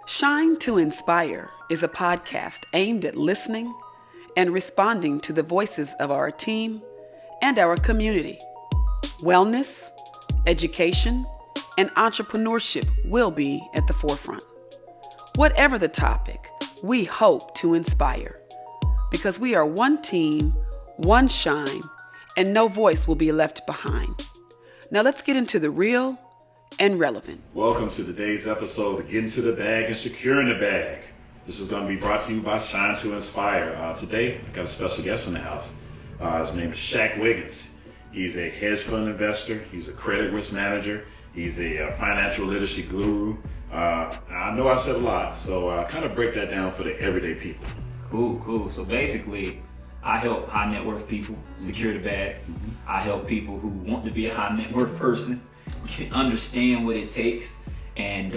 Shine to Inspire is a podcast aimed at listening and responding to the voices of our team and our community. Wellness, education, and entrepreneurship will be at the forefront. Whatever the topic, we hope to inspire because we are one team, one shine, and no voice will be left behind. Now let's get into the real and relevant. Welcome to today's episode of Get Into the Bag and Securing the Bag. This is going to be brought to you by SHINE2INSPIRE. Today, I got a special guest in the house. His name is Shaq Wiggins. He's a hedge fund investor. He's a credit risk manager. He's a financial literacy guru. I know I said a lot, so kind of break that down for the everyday people. Cool. So basically, I help high net worth people secure the bag. I help people who want to be a high net worth person understand what it takes and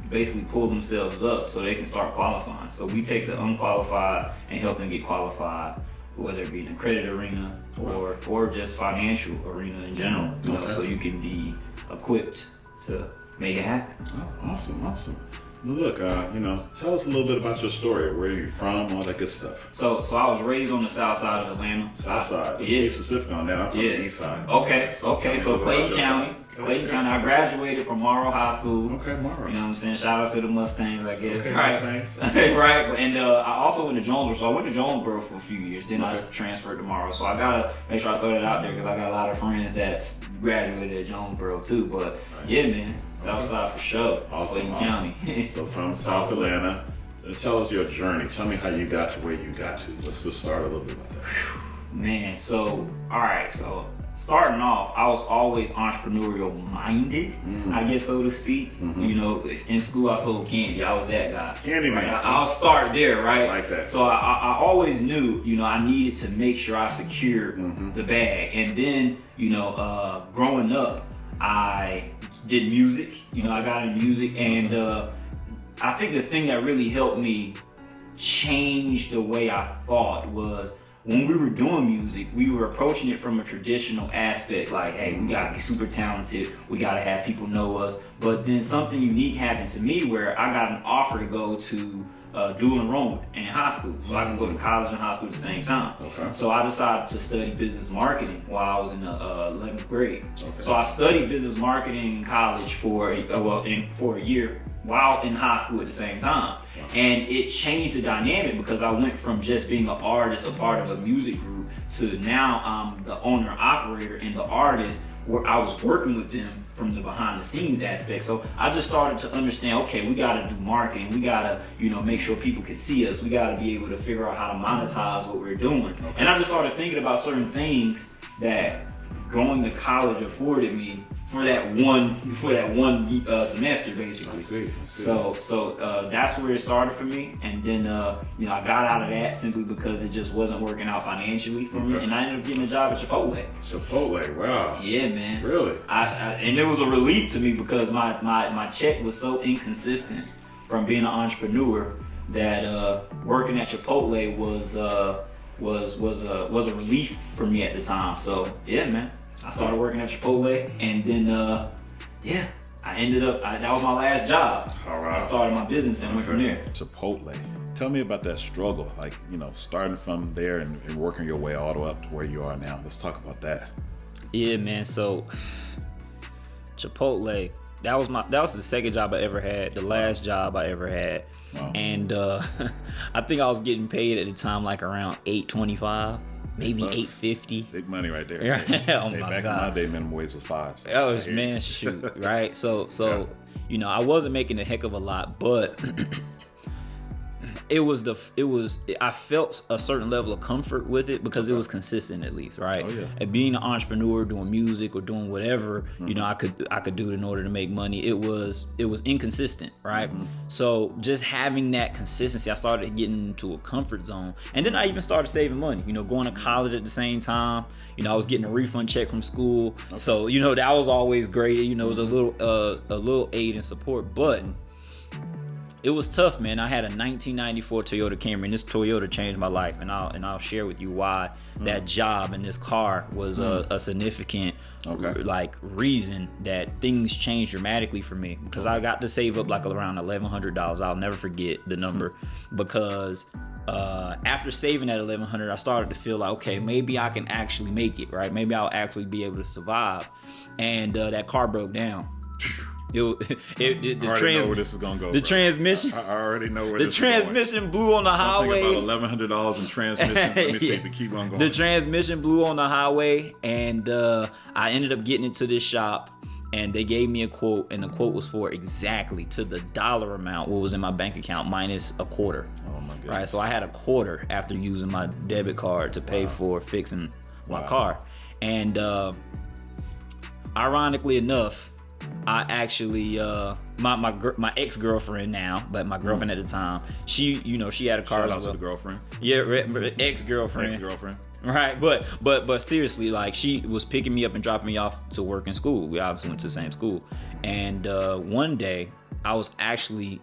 basically pull themselves up so they can start qualifying. So we take the unqualified and help them get qualified, whether it be in the credit arena or just financial arena in general, so you can be equipped to make it happen. Oh, awesome. Look, tell us a little bit about your story. Where are you from? All that good stuff. So I was raised on the south side of Atlanta. South side. Be specific on that. I'm from the east side. Okay. So Clayton County. I graduated from Morrow High School. Okay, Morrow. You know what I'm saying? Shout out to the Mustangs, I guess. Okay, right. Mustangs. Right. And I also went to Jonesboro. So I went to Jonesboro for a few years. Then I transferred to Morrow. So I gotta make sure I throw that out there because I got a lot of friends that graduated at Jonesboro too. But yeah, man, South Side for sure. Clayton County. So from South Atlanta, tell us your journey. Tell me how you got to where you got to. Let's just start a little bit with that. Man, so starting off, I was always entrepreneurial minded, I guess so to speak. You know, in school I sold candy. I was that guy. Candy man. I'll start there, right? Like that. So I always knew, I needed to make sure I secured the bag. And then, growing up, I did music. I got into music, and I think the thing that really helped me change the way I thought was when we were doing music, we were approaching it from a traditional aspect, like, hey, we gotta be super talented, we gotta have people know us. But then something unique happened to me where I got an offer to go to dual enrollment in high school, so I can go to college and high school at the same time. Okay. So I decided to study business marketing while I was in the 11th grade. Okay. So I studied business marketing in college for a year while in high school at the same time. And it changed the dynamic because I went from just being an artist, a part of a music group, to now I'm the owner, operator, and the artist, where I was working with them from the behind the scenes aspect. So I just started to understand, okay, we gotta do marketing, we gotta, make sure people can see us, we gotta be able to figure out how to monetize what we're doing. Okay. And I just started thinking about certain things that going to college afforded me for that one semester, basically. I see. So that's where it started for me, and then I got out of that simply because it just wasn't working out financially for me, and I ended up getting a job at Chipotle. Chipotle, wow. Yeah, man. Really? And it was a relief to me because my check was so inconsistent from being an entrepreneur that working at Chipotle was a relief for me at the time. So yeah, man. I started working at Chipotle, and then, I ended up, that was my last job. All right. I started my business and went from there. Chipotle. Tell me about that struggle, starting from there and working your way all the way up to where you are now. Let's talk about that. Yeah, man. So, Chipotle, that was the second job I ever had, the last job I ever had. Wow. And I think I was getting paid at the time like around $8.25. Maybe $8.50. Big money right there. Oh my back God. in my day, minimum wage was $5. So that was shoot, right? So I wasn't making a heck of a lot, but I felt a certain level of comfort with it because it was consistent, at least, right? Oh, yeah. And being an entrepreneur, doing music or doing whatever, I could do it in order to make money. It was inconsistent, right? So just having that consistency, I started getting into a comfort zone, and then I even started saving money. Going to college at the same time. I was getting a refund check from school, so that was always great. It was a little aid and support, but It was tough, man. I had a 1994 Toyota Camry, and this Toyota changed my life, and I'll share with you why that job and this car was a significant like reason that things changed dramatically for me, because I got to save up like around $1,100. I'll never forget the number, because after saving that $1,100, I started to feel like, okay, maybe I can actually make it, right? Maybe I'll actually be able to survive, and that car broke down. I already know where this is gonna go. The transmission. I already know where the this is going. transmission blew on the highway. Something about $1,100 in transmission. Let me see if we keep on going. The transmission blew on the highway, and I ended up getting into this shop, and they gave me a quote, and the quote was for exactly to the dollar amount what was in my bank account minus a quarter. Oh my goodness. Right, so I had a quarter after using my debit card to pay for fixing my car, and ironically enough, I actually my ex-girlfriend now, but my girlfriend at the time, she had a car. Shout out to the girlfriend. Yeah, ex-girlfriend. Right, but seriously, like, she was picking me up and dropping me off to work in school. We obviously went to the same school, and one day I was actually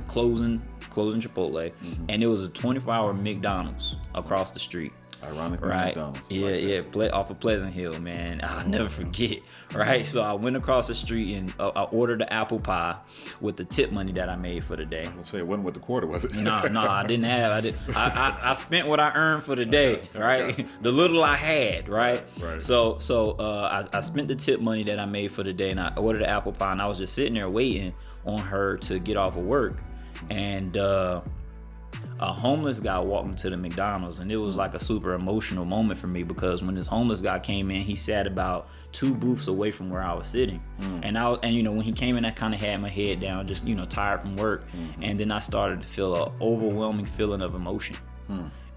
closing Chipotle, and it was a 24-hour McDonald's across the street. Ironically, right? McDonald's. Yeah, off of Pleasant Hill, man. I'll never forget. Right, so I went across the street and I ordered the apple pie with the tip money that I made for the day. I'll say it wasn't with the quarter, was it? No, I didn't have. I spent what I earned for the day, right? The little I had, right? Right. So I spent the tip money that I made for the day, and I ordered the apple pie, and I was just sitting there waiting on her to get off of work, and a homeless guy walked into the McDonald's, and it was like a super emotional moment for me, because when this homeless guy came in, he sat about 2 booths away from where I was sitting, and when he came in, I kind of had my head down, just tired from work, and then I started to feel an overwhelming feeling of emotion.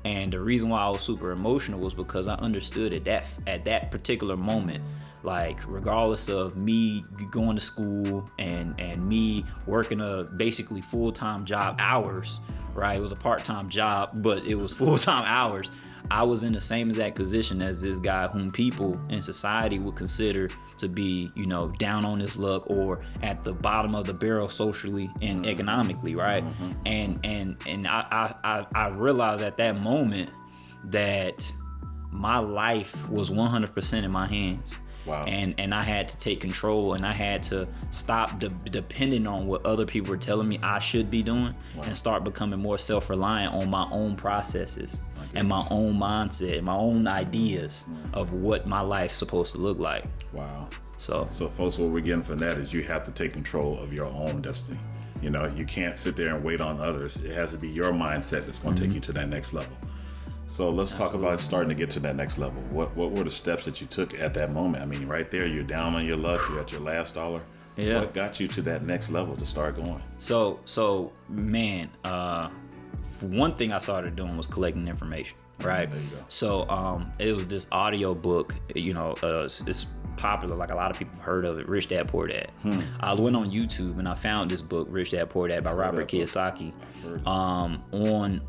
And the reason why I was super emotional was because I understood at that particular moment, like, regardless of me going to school and me working a basically full-time job hours, right? It was a part-time job, but it was full-time hours. I was in the same exact position as this guy whom people in society would consider to be, down on his luck or at the bottom of the barrel socially and economically, right? And I realized at that moment that my life was 100% in my hands. Wow. And I had to take control, and I had to stop depending on what other people were telling me I should be doing, and start becoming more self-reliant on my own processes and my own mindset, my own ideas of what my life's supposed to look like. Wow. So folks, what we're getting from that is you have to take control of your own destiny. You can't sit there and wait on others. It has to be your mindset that's going to take you to that next level. So let's talk about starting to get to that next level. What were the steps that you took at that moment? I mean, right there, you're down on your luck. You're at your last dollar. Yeah. What got you to that next level to start going? So man, for one thing I started doing was collecting information, right? There you go. So it was this audio book, it's popular, like a lot of people have heard of it, Rich Dad Poor Dad. I went on YouTube and I found this book, Rich Dad Poor Dad by Robert Kiyosaki, on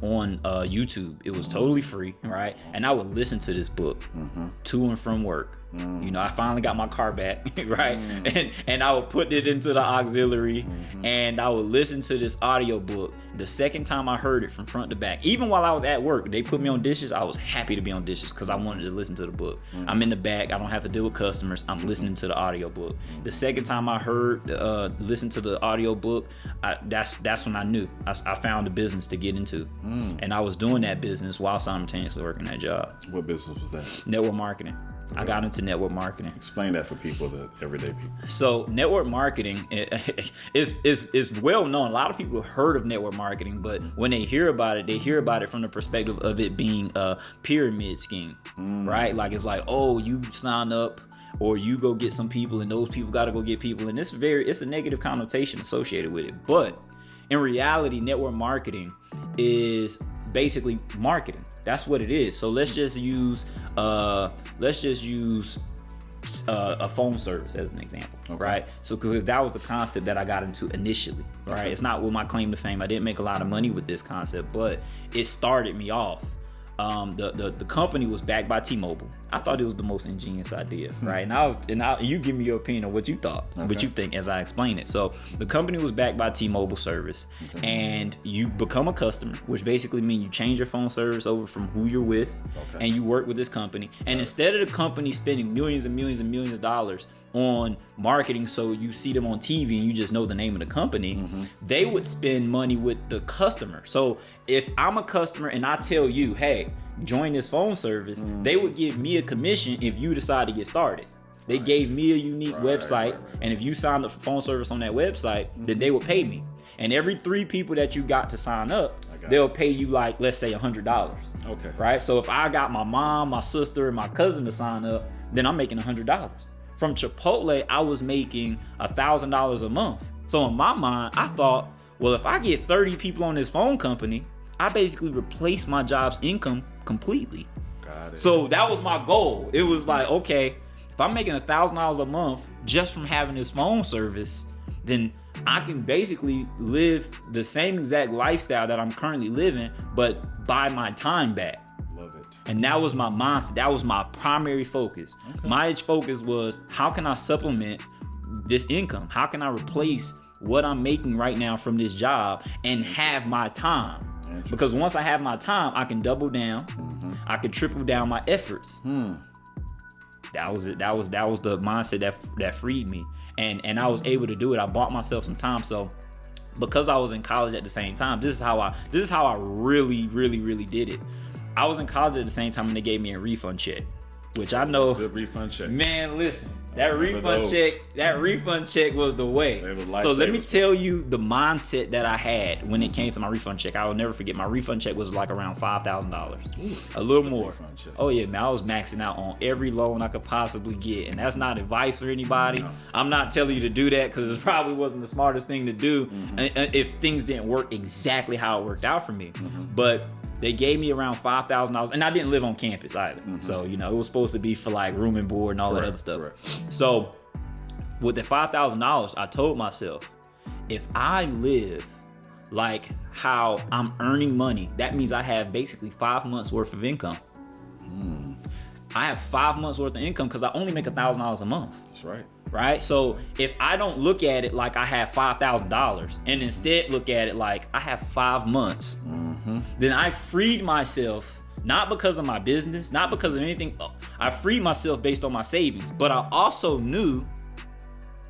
YouTube. It was totally free, right? And I would listen to this book to and from work. I finally got my car back, right? And I would put it into the auxiliary, and I would listen to this audio book. The second time I heard it from front to back, even while I was at work, they put me on dishes. I was happy to be on dishes because I wanted to listen to the book. I'm in the back. I don't have to deal with customers. I'm listening to the audio book. The second time I listened to the audio book, that's when I knew I found a business to get into, and I was doing that business while simultaneously working that job. What business was that? Network marketing. I got into network marketing. Explain that for people, the everyday people. So network marketing is well known. A lot of people have heard of network marketing, but when they hear about it, they hear about it from the perspective of it being a pyramid scheme, right? Like, it's like, oh, you sign up, or you go get some people, and those people got to go get people, and it's a negative connotation associated with it. But in reality, network marketing is basically marketing. That's what it is. So let's just use a phone service as an example, right? So because that was the concept that I got into initially, right? It's not with my claim to fame. I didn't make a lot of money with this concept, but it started me off. The company was backed by T-Mobile. I thought it was the most ingenious idea, right? And you give me your opinion on what you thought, what you think as I explain it. So the company was backed by T-Mobile service, and you become a customer, which basically means you change your phone service over from who you're with, and you work with this company. And instead of the company spending millions and millions and millions of dollars on marketing so you see them on TV and you just know the name of the company, they would spend money with the customer. So if I'm a customer and I tell you, hey, join this phone service, they would give me a commission if you decide to get started. They gave me a unique website, and if you signed up for phone service on that website, then they would pay me. And every 3 people that you got to sign up, they'll pay you, like, let's say $100. Okay. Right? So if I got my mom, my sister, and my cousin to sign up, then I'm making $100. From Chipotle, I was making $1,000 a month. So in my mind, I thought, well, if I get 30 people on this phone company, I basically replace my job's income completely. Got it. So that was my goal. It was like, okay, if I'm making $1,000 a month just from having this phone service, then I can basically live the same exact lifestyle that I'm currently living, but buy my time back. Love it. And that was my mindset. That was my primary focus. My focus was, how can I supplement this income? How can I replace what I'm making right now from this job and have my time? Because once I have my time, I can double down. I can triple down my efforts. That was it. That was the mindset that freed me. And I was able to do it. I bought myself some time. So because I was in college at the same time, this is how I really, really, really did it. I was in college at the same time and they gave me a refund check, which I know. Good refund check. Man, listen, that refund check was the way. So let me tell you the mindset that I had when it came to my refund check. I will never forget. My refund check was like around $5,000, a little more. Oh yeah, man, I was maxing out on every loan I could possibly get, and that's not advice for anybody. No. I'm not telling you to do that because it probably wasn't the smartest thing to do if things didn't work exactly how it worked out for me. But they gave me around $5,000, and I didn't live on campus either. So, you know, it was supposed to be for like room and board and all that other stuff. So with the $5,000, I told myself, if I live like how I'm earning money, that means I have basically 5 months worth of income. I have 5 months worth of income because I only make $1,000 a month. That's right. Right? So if I don't look at it like I have $5,000 and instead look at it like I have 5 months, then I freed myself, not because of my business, not because of anything. I freed myself based on my savings, but I also knew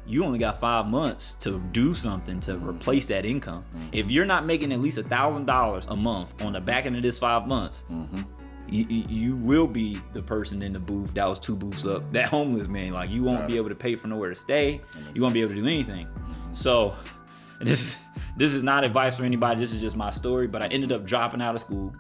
you only got 5 months to do something to replace that income. If you're not making at least $1,000 a month on the back end of this 5 months, you will be the person in the booth that was 2 booths up, that homeless man. Like, you won't be able to pay for nowhere to stay. You won't be able to do anything. So this is not advice for anybody. This is just my story. But I ended up dropping out of school.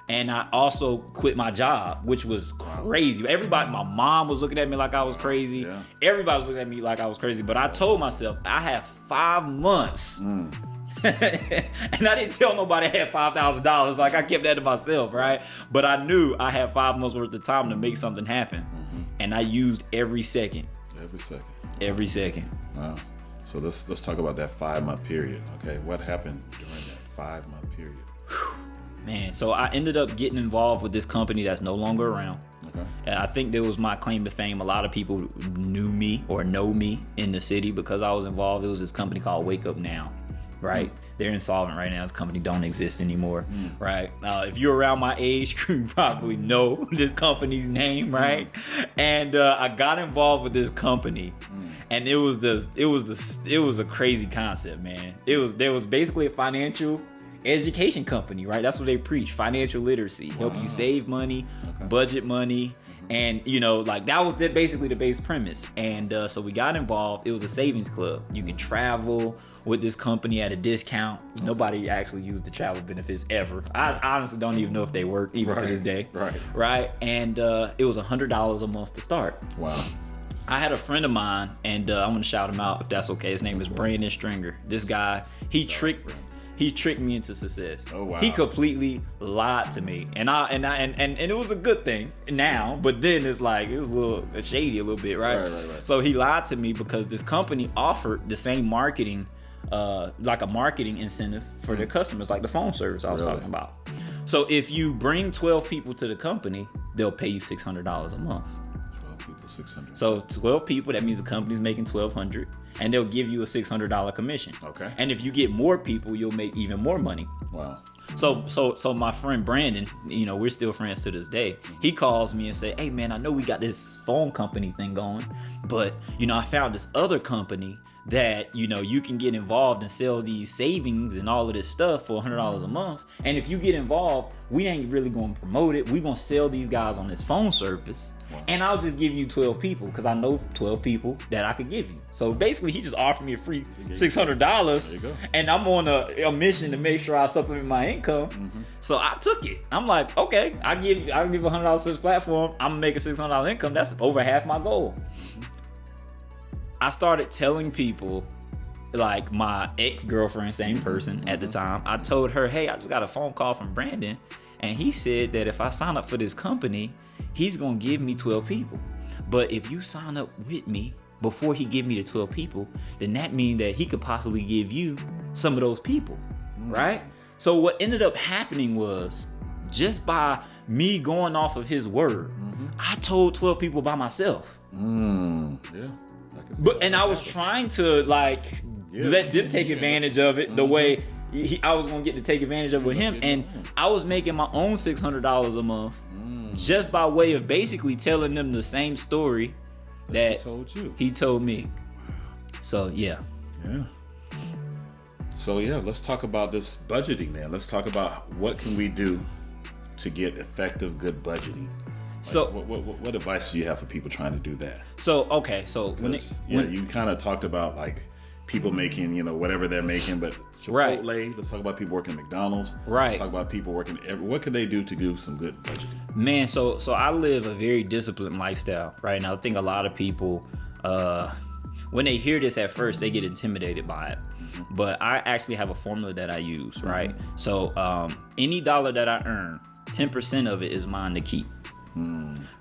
And I also quit my job, which was crazy. Everybody, my mom was looking at me like I was crazy. Everybody was looking at me like I was crazy. But I told myself I have 5 months. And I didn't tell nobody I had $5,000. Like, I kept that to myself, right? But I knew I had 5 months worth of time to make something happen. And I used every second. Every second. Wow. So let's talk about that 5 month period. Okay, what happened during that 5 month period? Man, so I ended up getting involved with this company that's no longer around. And I think that was my claim to fame. A lot of people knew me or know me in the city because I was involved. It was this company called Wake Up Now. Right? They're insolvent right now. This company don't exist anymore. Right? If you're around my age, you probably know this company's name, right? And I got involved with this company, and it was a crazy concept, man. There was basically a financial education company, right? That's what they preach: financial literacy, help you save money, budget money. And, you know, like, that was basically the base premise. And so we got involved. It was a savings club. You can travel with this company at a discount. Nobody actually used the travel benefits ever. I honestly don't even know if they work even to this day. Right. And it was $100 a month to start. Wow. I had a friend of mine, and I'm going to shout him out if that's okay. His name is Brandon Stringer. This guy, he tricked me into success. Oh wow. He completely lied to me. And it was a good thing now, but then it's like it was a little shady a little bit, right? So he lied to me because this company offered the same marketing like a marketing incentive for their customers, like the phone service I was talking about. So if you bring 12 people to the company, they'll pay you $600 a month. 12 people, 600. So 12 people, that means the company's making $1,200, and they'll give you a $600 commission. Okay. And if you get more people, you'll make even more money. Wow. So my friend Brandon, you know, we're still friends to this day. He calls me and say, "Hey man, I know we got this phone company thing going, but you know, I found this other company that, you know, you can get involved and sell these savings and all of this stuff for $100 a month. And if you get involved, we ain't really going to promote it. We're going to sell these guys on this phone service. Wow. And I'll just give you 12 people because I know 12 people that I could give you." So basically, he just offered me a free $600, and I'm on a mission to make sure I supplement my income. So I took it. I'm like, okay, I'll give $100 to this platform. I'm gonna make a $600 income. That's over half my goal. I started telling people, like my ex-girlfriend, same person at the time, I told her, "Hey, I just got a phone call from Brandon, and he said that if I sign up for this company, he's gonna give me 12 people. But if you sign up with me before he give me the 12 people, then that means that he could possibly give you some of those people," right? So what ended up happening was, just by me going off of his word, I told 12 people by myself. Yeah. And I was trying to like let them take advantage of it the way I was gonna get to take advantage of it with him, and I was making my own $600 a month just by way of basically telling them the same story that he told me. So yeah. So yeah, let's talk about this budgeting, man. Let's talk about what can we do to get effective, good budgeting. So what advice do you have for people trying to do that? So okay, so you kind of talked about like people making, you know, whatever they're making, but Chipotle, let's talk about people working at McDonald's. Let's talk about people working what can they do to do some good budgeting? Man, so I live a very disciplined lifestyle, right? And I think a lot of people when they hear this at first, they get intimidated by it. But I actually have a formula that I use, right? So any dollar that I earn, 10% of it is mine to keep.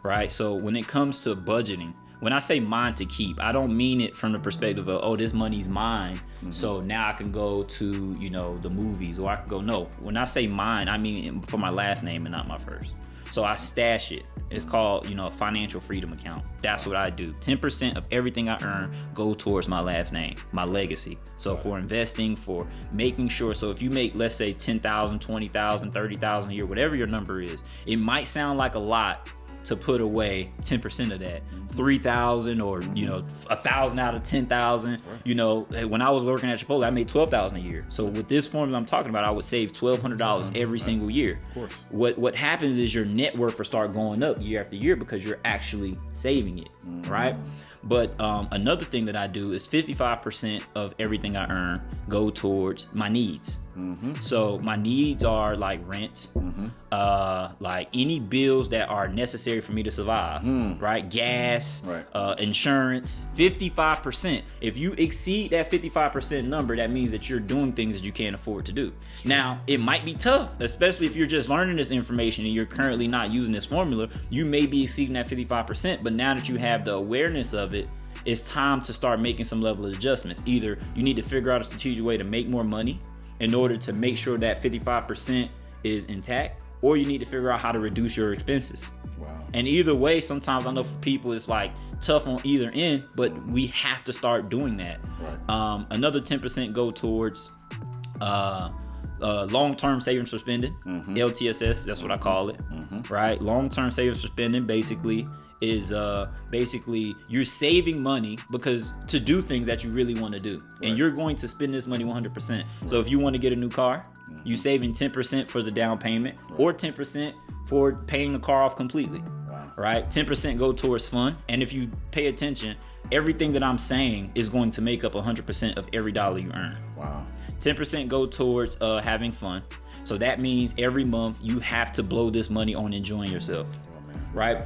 Right? So when it comes to budgeting, when I say mine to keep, I don't mean it from the perspective of, oh, this money's mine, so now I can go to, you know, the movies, or I can go, no. When I say mine, I mean for my last name and not my first. So I stash it. It's called, you know, a financial freedom account. That's what I do. 10% of everything I earn go towards my last name, my legacy. So for investing, for making sure, so if you make, let's say 10,000, 20,000, 30,000 a year, whatever your number is, it might sound like a lot to put away 10% of that, 3,000 or, you know, 1,000 out of 10,000. You know, when I was working at Chipotle, I made 12,000 a year. So with this formula I'm talking about, I would save $1,200 every single year. Of course. What happens is your net worth will start going up year after year because you're actually saving it, right? But another thing that I do is 55% of everything I earn go towards my needs. So my needs are like rent, like any bills that are necessary for me to survive, right? Gas, insurance, 55%. If you exceed that 55% number, that means that you're doing things that you can't afford to do. Now, it might be tough, especially if you're just learning this information and you're currently not using this formula. You may be exceeding that 55%, but now that you have the awareness of it, it's time to start making some level of adjustments. Either you need to figure out a strategic way to make more money in order to make sure that 55% is intact, or you need to figure out how to reduce your expenses. And either way, sometimes I know for people it's like tough on either end, but we have to start doing that. Another 10% go towards long-term savings for spending, LTSS, that's what I call it, right? Long-term savings for spending basically is basically you're saving money because to do things that you really want to do, and you're going to spend this money 100%. So if you want to get a new car, you saving 10% for the down payment, or 10% for paying the car off completely. Right? 10% go towards fun, and if you pay attention, everything that I'm saying is going to make up 100% of every dollar you earn. 10% go towards having fun. So that means every month you have to blow this money on enjoying yourself. Right?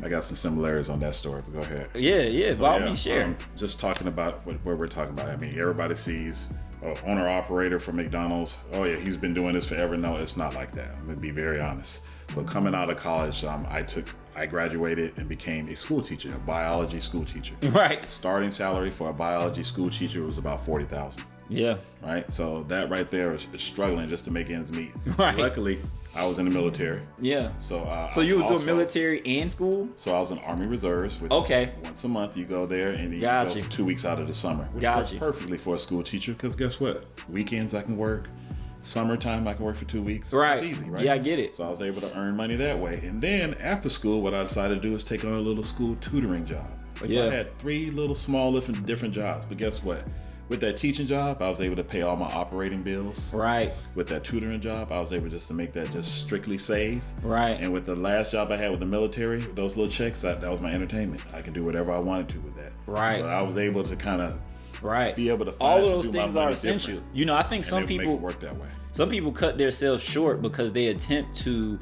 I got some similarities on that story, but go ahead. Yeah, by all means, share. Just talking about what we're talking about. I mean, everybody sees owner-operator for McDonald's. Oh yeah, he's been doing this forever. No, it's not like that. I'm gonna be very honest. So coming out of college, I graduated and became a school teacher, a biology school teacher. Right. Starting salary for a biology school teacher was about $40,000. Yeah. Right. So that right there is struggling just to make ends meet. Right. Luckily, I was in the military. Yeah. So So you were doing military and school? So I was in Army Reserves, which Okay. is once a month you go there and you Gotcha. go for 2 weeks out of the summer. Which Gotcha. works perfectly for a school teacher because guess what? Weekends I can work. Summertime I can work for 2 weeks. Right. It's easy, right? Yeah, I get it. So I was able to earn money that way. And then after school, what I decided to do is take on a little school tutoring job. So Yeah. I had 3 little small different jobs. But guess what? With that teaching job, I was able to pay all my operating bills. Right. With that tutoring job, I was able just to make that just strictly save. Right. And with the last job I had with the military, those little checks, that was my entertainment. I could do whatever I wanted to with that. Right. So I was able to kind of be able to find all of some those do my things money are essential. different. You know, I think And some they make people it work that way. Some people cut themselves short because they attempt to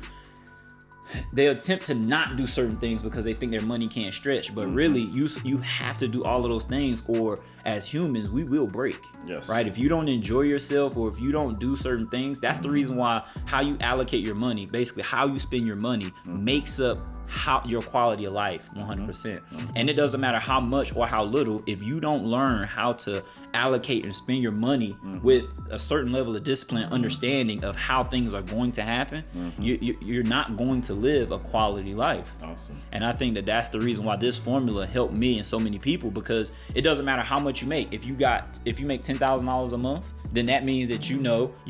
not do certain things because they think their money can't stretch. But really, you have to do all of those things, or as humans, we will break. Yes. Right? If you don't enjoy yourself or if you don't do certain things, that's the reason why how you allocate your money, basically how you spend your money, makes up how your quality of life 100%. And it doesn't matter how much or how little, if you don't learn how to allocate and spend your money with a certain level of discipline, understanding of how things are going to happen, you're not going to live a quality life. Awesome. And I think that that's the reason why this formula helped me and so many people, because it doesn't matter how much you make. If you make $10,000 a month, then that means that you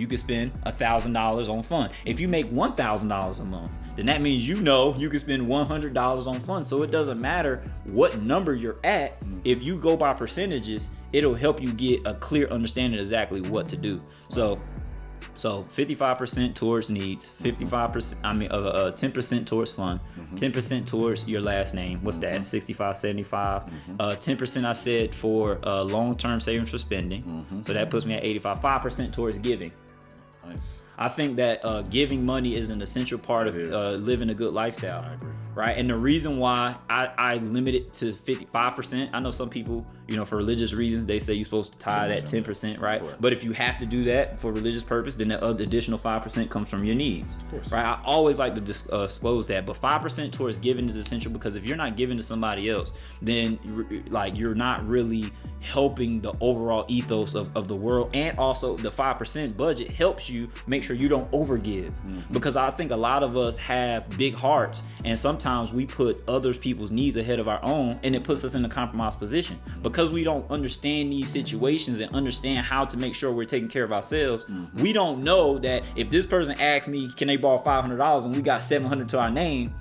could spend $1,000 on fun. If you make $1,000 a month, then that means you can spend $100 on fun. So it doesn't matter what number you're at. If you go by percentages, it'll help you get a clear understanding of exactly what to do. So 55% towards needs, 10% towards fun, 10% towards your last name. What's that? 65, 75. 10% I said for long-term savings for spending. So that puts me at 85. 5% towards giving. Nice. I think that giving money is an essential part of living a good lifestyle. I agree. Right? And the reason why I limit it to 55%, I know some people, for religious reasons, they say you're supposed to tie that 10%, right? Correct. But if you have to do that for religious purpose, then the additional 5% comes from your needs. Of course. Right? I always like to disclose that. But 5% towards giving is essential, because if you're not giving to somebody else, then you're not really helping the overall ethos of the world. And also the 5% budget helps you make sure you don't overgive. Because I think a lot of us have big hearts, and sometimes we put other people's needs ahead of our own, and it puts us in a compromised position. Because we don't understand these situations and understand how to make sure we're taking care of ourselves, we don't know that if this person asks me, can they borrow $500 and we got $700 to our name,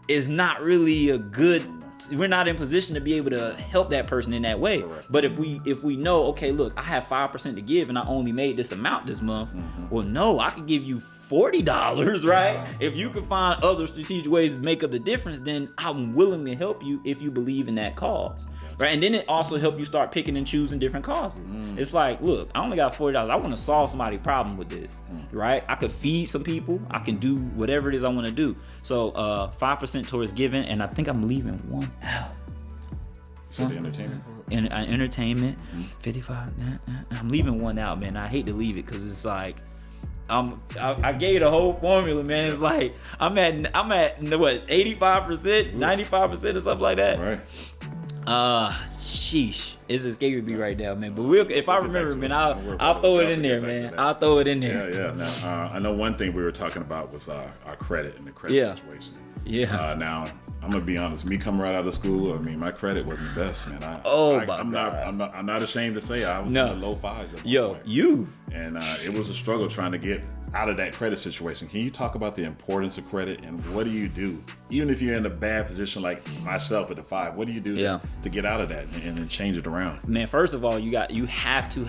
is not really a good. We're not in position to be able to help that person in that way. Correct. But if we know, okay, look, I have 5% to give and I only made this amount this month, well, no, I can give you $40, right? If you can find other strategic ways to make up the difference, then I'm willing to help you if you believe in that cause, right? And then it also helps you start picking and choosing different causes. It's like, look, I only got $40. I want to solve somebody's problem with this, right? I could feed some people. I can do whatever it is I want to do. So 5% towards giving, and I think I'm leaving one out. So the entertainment part? Entertainment, 55. I'm leaving one out, man. I hate to leave it because it's like, I gave you the whole formula, man. It's like I'm at what, 85%, 95% or something like that. Right. Sheesh, it's escaping me right now, man. But if I remember, man, I'll throw it in there, man. I'll throw it in there. Yeah. Now, I know one thing we were talking about was our credit and the credit situation. Yeah. Now, I'm gonna be honest. Me coming right out of school, I mean, my credit wasn't the best, man. I'm not ashamed to say I was in the low fives. And it was a struggle trying to get out of that credit situation. Can you talk about the importance of credit and what do you do, even if you're in a bad position like myself at the 5? What do you do to get out of that and change it around? Man, first of all, you have to,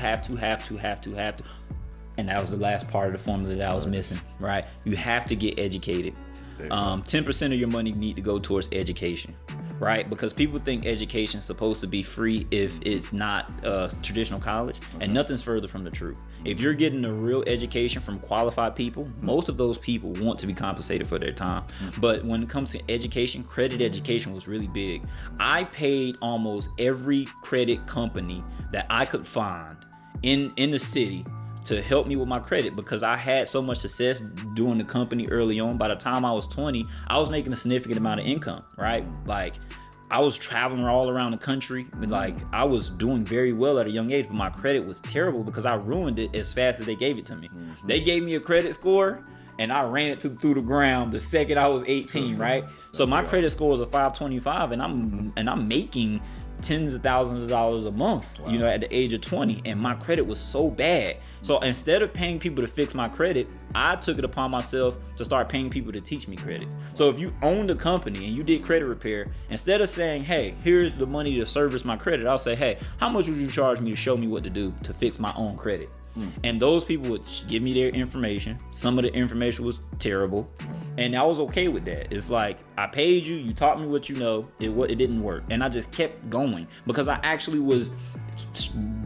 and that was the last part of the formula that I was missing, right? You have to get educated. 10% of your money need to go towards education, right? Because people think education is supposed to be free if it's not traditional college, and nothing's further from the truth. If you're getting a real education from qualified people, most of those people want to be compensated for their time. But when it comes to education, credit education was really big. I paid almost every credit company that I could find in the city to help me with my credit, because I had so much success doing the company early on. By the time I was 20, I was making a significant amount of income, right? Like, I was traveling all around the country. Like, I was doing very well at a young age, but my credit was terrible because I ruined it as fast as they gave it to me. They gave me a credit score and I ran it through the ground the second I was 18, right? So my credit score was a 525, and I'm making tens of thousands of dollars a month, you know, at the age of 20, and my credit was so bad. So instead of paying people to fix my credit, I took it upon myself to start paying people to teach me credit. So if you owned a company and you did credit repair, instead of saying, hey, here's the money to service my credit, I'll say, hey, how much would you charge me to show me what to do to fix my own credit? And those people would give me their information. Some of the information was terrible, and I was okay with that. It's like, I paid you, you taught me what you know, it didn't work, and I just kept going because I actually was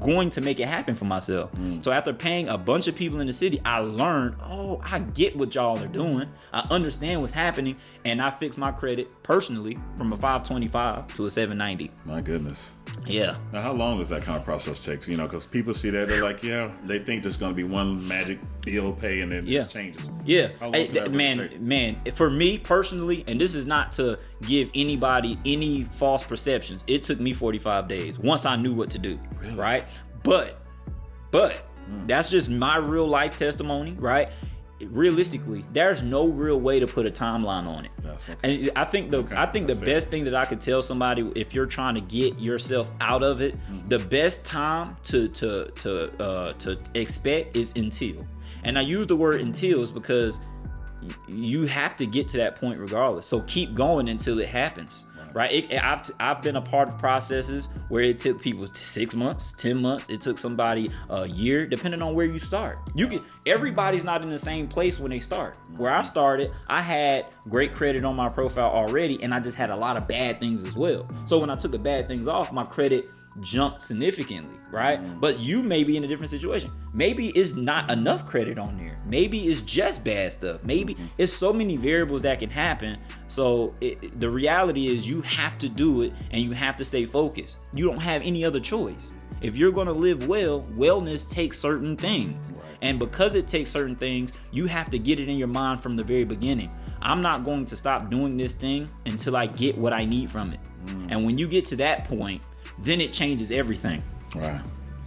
going to make it happen for myself. So after paying a bunch of people in the city, I learned, oh, I get what y'all are doing, I understand what's happening, and I fixed my credit personally from a 525 to a 790. My goodness. Yeah. Now, how long does that kind of process take? You know, because people see that, they're like, yeah, they think there's going to be one magic bill pay and then it just changes. Yeah. How long can that really take? Man, for me personally, and this is not to give anybody any false perceptions, it took me 45 days once I knew what to do. Really? Right? But that's just my real life testimony, right? Realistically, there's no real way to put a timeline on it. And I think the best thing that I could tell somebody, if you're trying to get yourself out of it, the best time to expect is until. And I use the word until is because you have to get to that point regardless. So keep going until it happens. Right? I've been a part of processes where it took people 6 months, 10 months. It took somebody a year, depending on where you start. Everybody's not in the same place when they start. Where I started, I had great credit on my profile already, and I just had a lot of bad things as well. So when I took the bad things off, my credit jumped significantly, right? But you may be in a different situation. Maybe it's not enough credit on there. Maybe it's just bad stuff. Maybe it's so many variables that can happen. So the reality is you have to do it, and you have to stay focused. You don't have any other choice. If you're going to live well, wellness takes certain things. And because it takes certain things, you have to get it in your mind from the very beginning. I'm not going to stop doing this thing until I get what I need from it. And when you get to that point, then it changes everything. Right.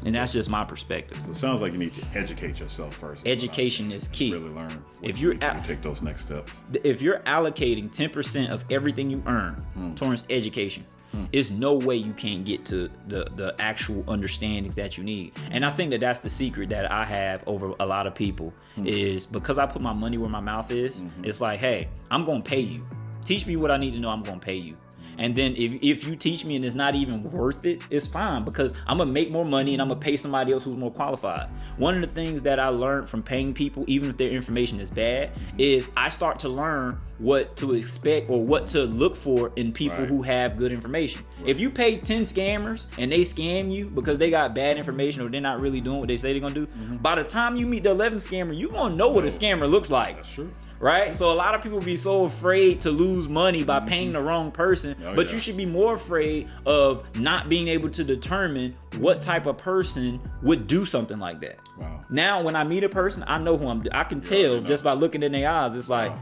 And that's just my perspective. It sounds like you need to educate yourself first. Education is key. Really learn. If you take those next steps. If you're allocating 10% of everything you earn towards education, there's no way you can't get to the actual understandings that you need. And I think that that's the secret that I have over a lot of people is because I put my money where my mouth is. It's like, hey, I'm going to pay you. Teach me what I need to know. I'm going to pay you. And then if you teach me and it's not even worth it, it's fine because I'm going to make more money and I'm going to pay somebody else who's more qualified. One of the things that I learned from paying people, even if their information is bad, is I start to learn what to expect or what to look for in people who have good information. If you pay 10 scammers and they scam you because they got bad information or they're not really doing what they say they're going to do, by the time you meet the 11th scammer, you're going to know what a scammer looks like. That's true. Right? So a lot of people be so afraid to lose money by paying the wrong person, but you should be more afraid of not being able to determine what type of person would do something like that. Wow. Now, when I meet a person, I know who I can tell just by looking in their eyes. It's like,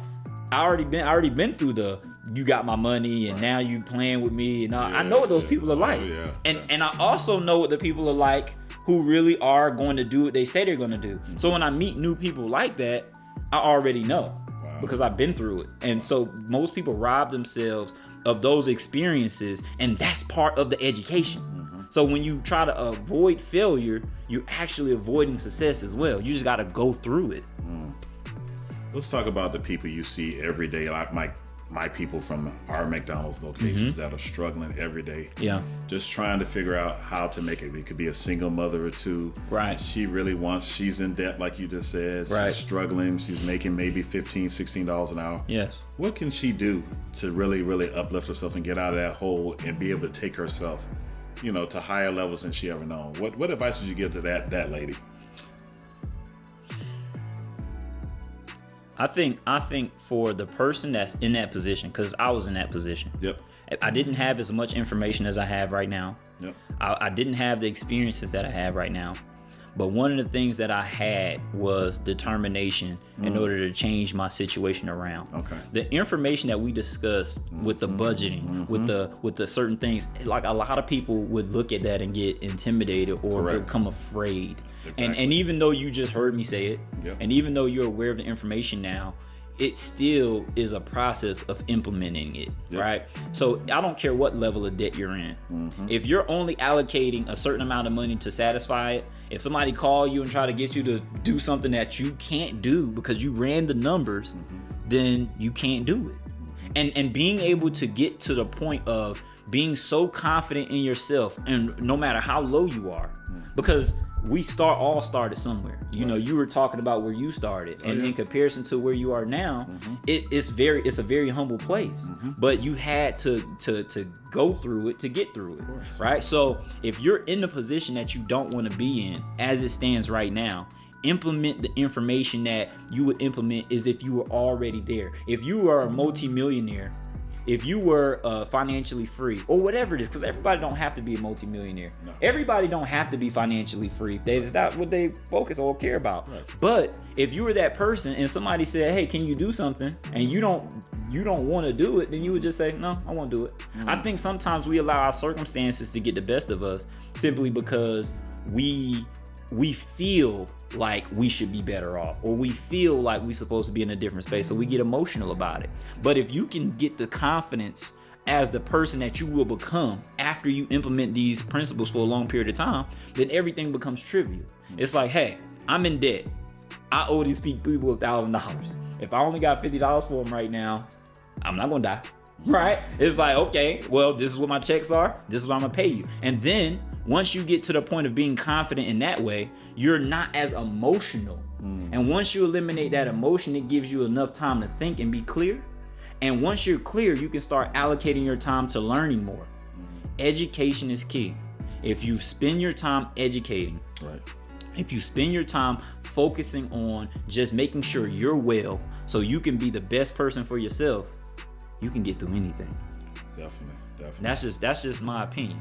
I already been through the you got my money and now you playing with me and I know what those people are like. And I also know what the people are like who really are going to do what they say they're going to do. So when I meet new people like that, I already know because I've been through it. And so most people rob themselves of those experiences, and that's part of the education. So when you try to avoid failure, you're actually avoiding success as well. You just got to go through it. Let's talk about the people you see every day, like my people from our McDonald's locations that are struggling every day. Yeah. Just trying to figure out how to make it. It could be a single mother or two. Right. She's in debt, like you just said. Right. She's struggling. She's making maybe $15, $16 an hour. Yes. What can she do to really, really uplift herself and get out of that hole and be able to take herself, to higher levels than she ever known? What advice would you give to that lady? I think for the person that's in that position, because I was in that position. Yep. I didn't have as much information as I have right now. Yep. I didn't have the experiences that I have right now. But one of the things that I had was determination in order to change my situation around. Okay. The information that we discussed with the budgeting, with the certain things, like a lot of people would look at that and get intimidated or become afraid. Exactly. And even though you just heard me say it, Yep. and even though you're aware of the information now, it still is a process of implementing it, Yep. right? So I don't care what level of debt you're in. If you're only allocating a certain amount of money to satisfy it, if somebody call you and try to get you to do something that you can't do because you ran the numbers, then you can't do it. And being able to get to the point of being so confident in yourself, and no matter how low you are, because we all started somewhere. You know, you were talking about where you started, and in comparison to where you are now, it's a very humble place. But you had to go through it to get through it, right? So if you're in the position that you don't want to be in, as it stands right now, implement the information that you would implement as if you were already there. If you are a multimillionaire, if you were financially free, or whatever it is, because everybody don't have to be a multimillionaire. No. Everybody don't have to be financially free. That's not what they focus or care about. Right. But if you were that person and somebody said, "Hey, can you do something?" and you don't want to do it, then you would just say, "No, I won't do it." I think sometimes we allow our circumstances to get the best of us simply because we feel like we should be better off, or we feel like we're supposed to be in a different space, so we get emotional about it. But if you can get the confidence as the person that you will become after you implement these principles for a long period of time, then everything becomes trivial. It's like, hey, I'm in debt. I owe these people $1,000. If I only got $50 for them right now, I'm not gonna die. Right? It's like, okay, well, this is what my checks are. This is what I'm gonna pay you. And then once you get to the point of being confident in that way, you're not as emotional. And once you eliminate that emotion, it gives you enough time to think and be clear. And once you're clear, you can start allocating your time to learning more. Education is key. If you spend your time educating, right, if you spend your time focusing on just making sure you're well so you can be the best person for yourself, you can get through anything. Definitely. That's just my opinion.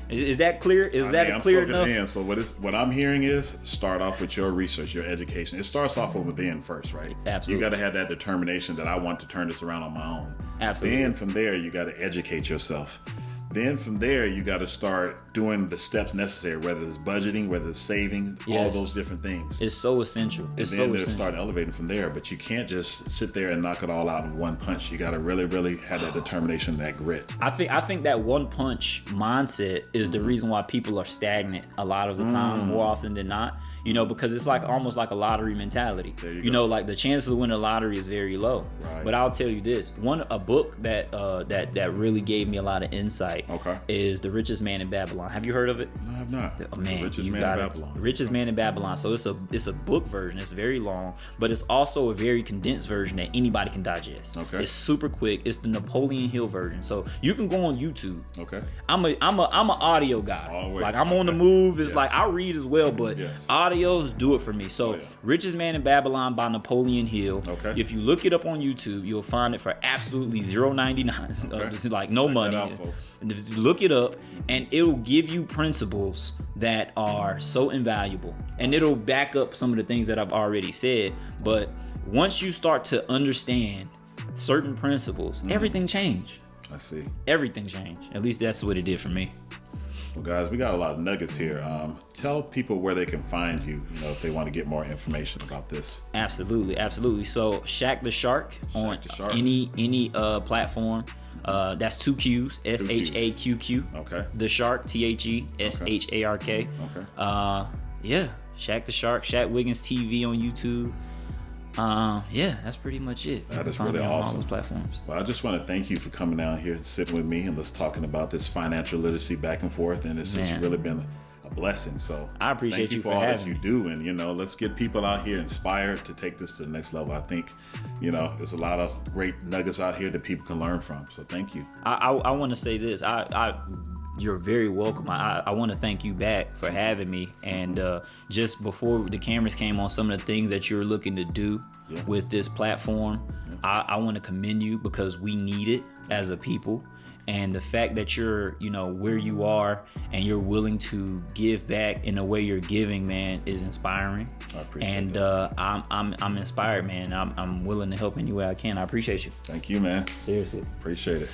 Is that clear? I'm clear enough? So what I'm hearing is start off with your research, your education. It starts off from within first, right? Absolutely. You got to have that determination that I want to turn this around on my own. Absolutely. Then from there, you got to educate yourself. Then from there, you got to start doing the steps necessary, whether it's budgeting, whether it's saving, all those different things. It's so essential. And then they'll start elevating from there. But you can't just sit there and knock it all out in one punch. You got to really, really have that determination, that grit. I think that one punch mindset is the reason why people are stagnant a lot of the time, more often than not. You know, because it's like almost like a lottery mentality. You know, like the chance of winning the lottery is very low. Right. But I'll tell you this: a book that really gave me a lot of insight is The Richest Man in Babylon. Have you heard of it? No, I have not. Oh, man, The Richest Man in Babylon. Richest Man in Babylon. So it's a book version. It's very long, but it's also a very condensed version that anybody can digest. Okay. It's super quick. It's the Napoleon Hill version. So you can go on YouTube. Okay. I'm an audio guy. Always. Like I'm on the move. It's like I read as well, but audios do it for me. So Richest Man in Babylon by Napoleon Hill. Okay. If you look it up on YouTube, you'll find it for absolutely $0.99. Okay. Like no money. Check that out, folks. Look it up, and it'll give you principles that are so invaluable, and it'll back up some of the things that I've already said. But once you start to understand certain principles, everything changed. I see. Everything changed. At least that's what it did for me. Well, guys, we got a lot of nuggets here. Tell people where they can find you, if they want to get more information about this. Absolutely. So Shaq the Shark on any platform. That's 2 Q's, SHAQQ. Okay. The Shark, THESHARK. Okay. Shaq the Shark, Shaq Wiggins TV on YouTube. That's pretty much it. That is really awesome. On all those platforms. Well, I just want to thank you for coming down here and sitting with me and let's talking about this financial literacy back and forth. And it's just really been a blessing. So I appreciate you for all having that you do. And, let's get people out here inspired to take this to the next level. I think, there's a lot of great nuggets out here that people can learn from. So thank you. I want to say this. You're very welcome. I want to thank you back for having me. And just before the cameras came on, some of the things that you're looking to do with this platform, I want to commend you because we need it as a people. And the fact that you're, where you are and you're willing to give back in the way you're giving, man, is inspiring. I appreciate and that. I'm inspired, man. I'm willing to help any way I can. I appreciate you. Thank you, man. Seriously. Appreciate it.